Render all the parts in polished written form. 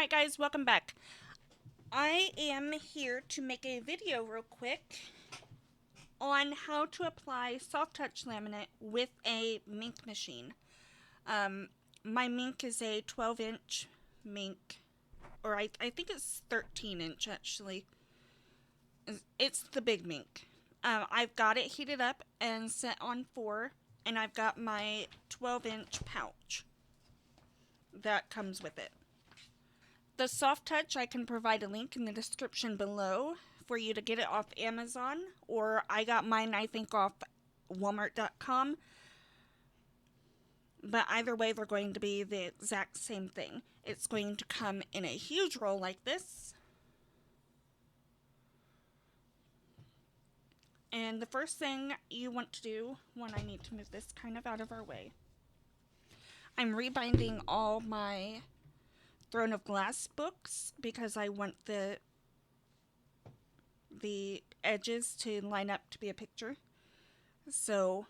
Alright guys, welcome back. I am here to make a video real quick on how to apply soft touch laminate with a Minc machine. My Minc is a 12-inch Minc, or I think it's 13-inch actually. It's the big Minc. I've got it heated up and set on 4, and I've got my 12-inch pouch that comes with it. The Soft Touch, I can provide a link in the description below for you to get it off Amazon, or I got mine, I think, off Walmart.com. But either way, they're going to be the exact same thing. It's going to come in a huge roll like this. And the first thing you want to do, I need to move this kind of out of our way. I'm rebinding all my Throne of Glass books because I want the edges to line up to be a picture. So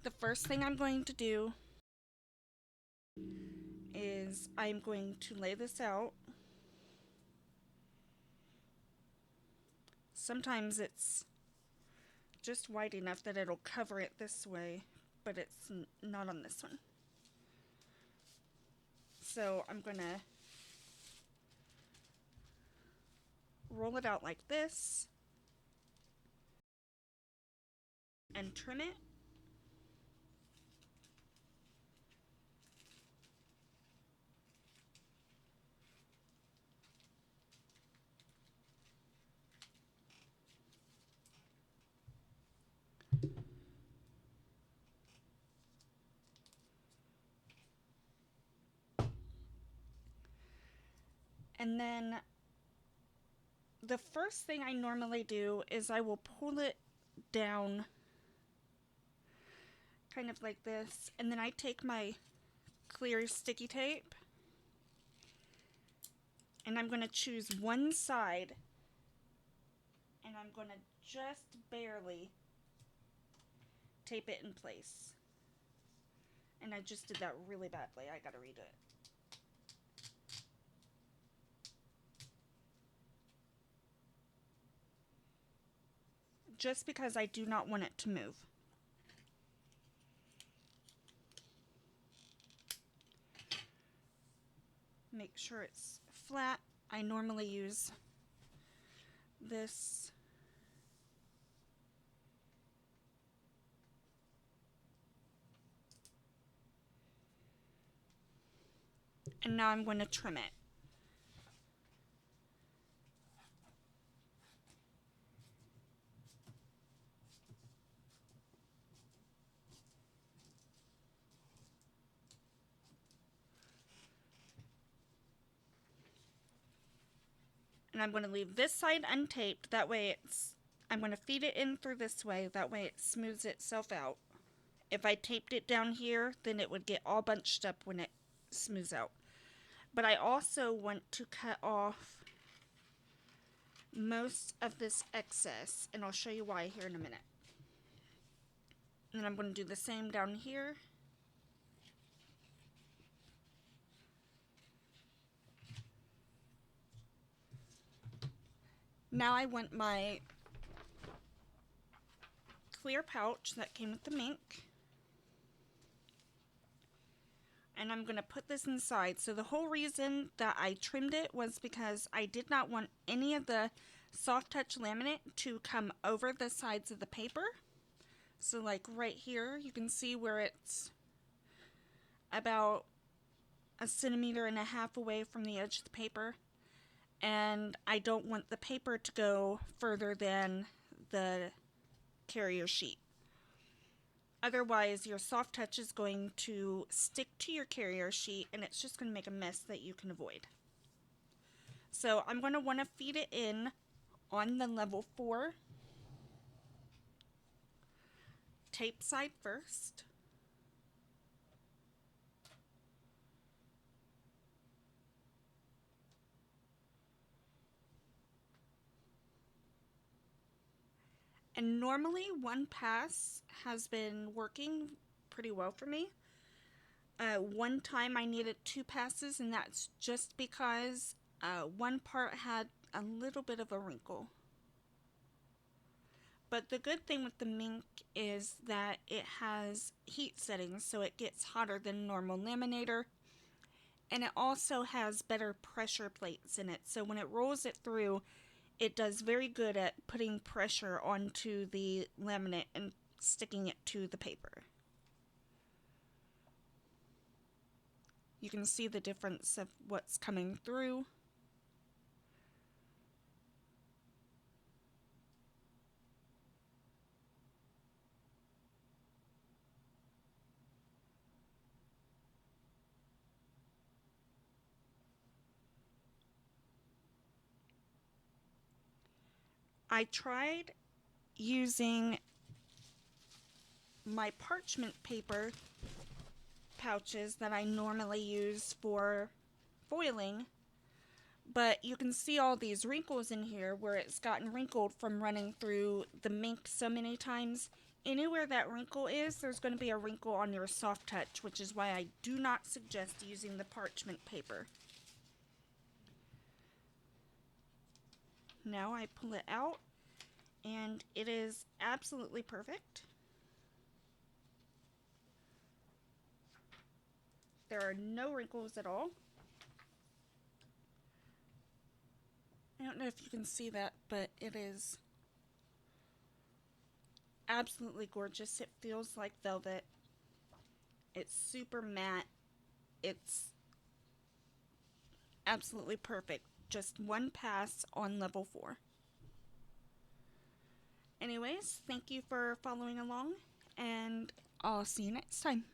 the first thing I'm going to do is I'm going to lay this out. Sometimes it's just wide enough that it'll cover it this way, but it's not on this one. So I'm going to roll it out like this and trim it. And then the first thing I normally do is I will pull it down kind of like this, and then I take my clear sticky tape and I'm going to choose one side and I'm going to just barely tape it in place. And I just did that really badly. I gotta redo it. Just because I do not want it to move. Make sure it's flat. I normally use this and now I'm going to trim it. And I'm going to leave this side untaped, that way I'm going to feed it in through this way, that way it smooths itself out. If I taped it down here, then it would get all bunched up when it smooths out. But I also want to cut off most of this excess, and I'll show you why here in a minute. And then I'm going to do the same down here. Now I want my clear pouch that came with the Minc, and I'm going to put this inside. So the whole reason that I trimmed it was because I did not want any of the soft touch laminate to come over the sides of the paper. So like right here, you can see where it's about 1.5 centimeters away from the edge of the paper. And I don't want the paper to go further than the carrier sheet. Otherwise, your soft touch is going to stick to your carrier sheet and it's just going to make a mess that you can avoid. So I'm going to want to feed it in on the level 4 tape side first. And normally one pass has been working pretty well for me. One time I needed 2 passes, and that's just because one part had a little bit of a wrinkle. But the good thing with the Minc is that it has heat settings, so it gets hotter than a normal laminator. And it also has better pressure plates in it, so when it rolls it through, it does very good at putting pressure onto the laminate and sticking it to the paper. You can see the difference of what's coming through. I tried using my parchment paper pouches that I normally use for foiling, but you can see all these wrinkles in here where it's gotten wrinkled from running through the Minc so many times. Anywhere that wrinkle is, there's going to be a wrinkle on your Soft Touch, which is why I do not suggest using the parchment paper. Now I pull it out, and it is absolutely perfect. There are no wrinkles at all. I don't know if you can see that, but it is absolutely gorgeous. It feels like velvet. It's super matte. It's absolutely perfect. Just one pass on level 4. Anyways, thank you for following along, and I'll see you next time.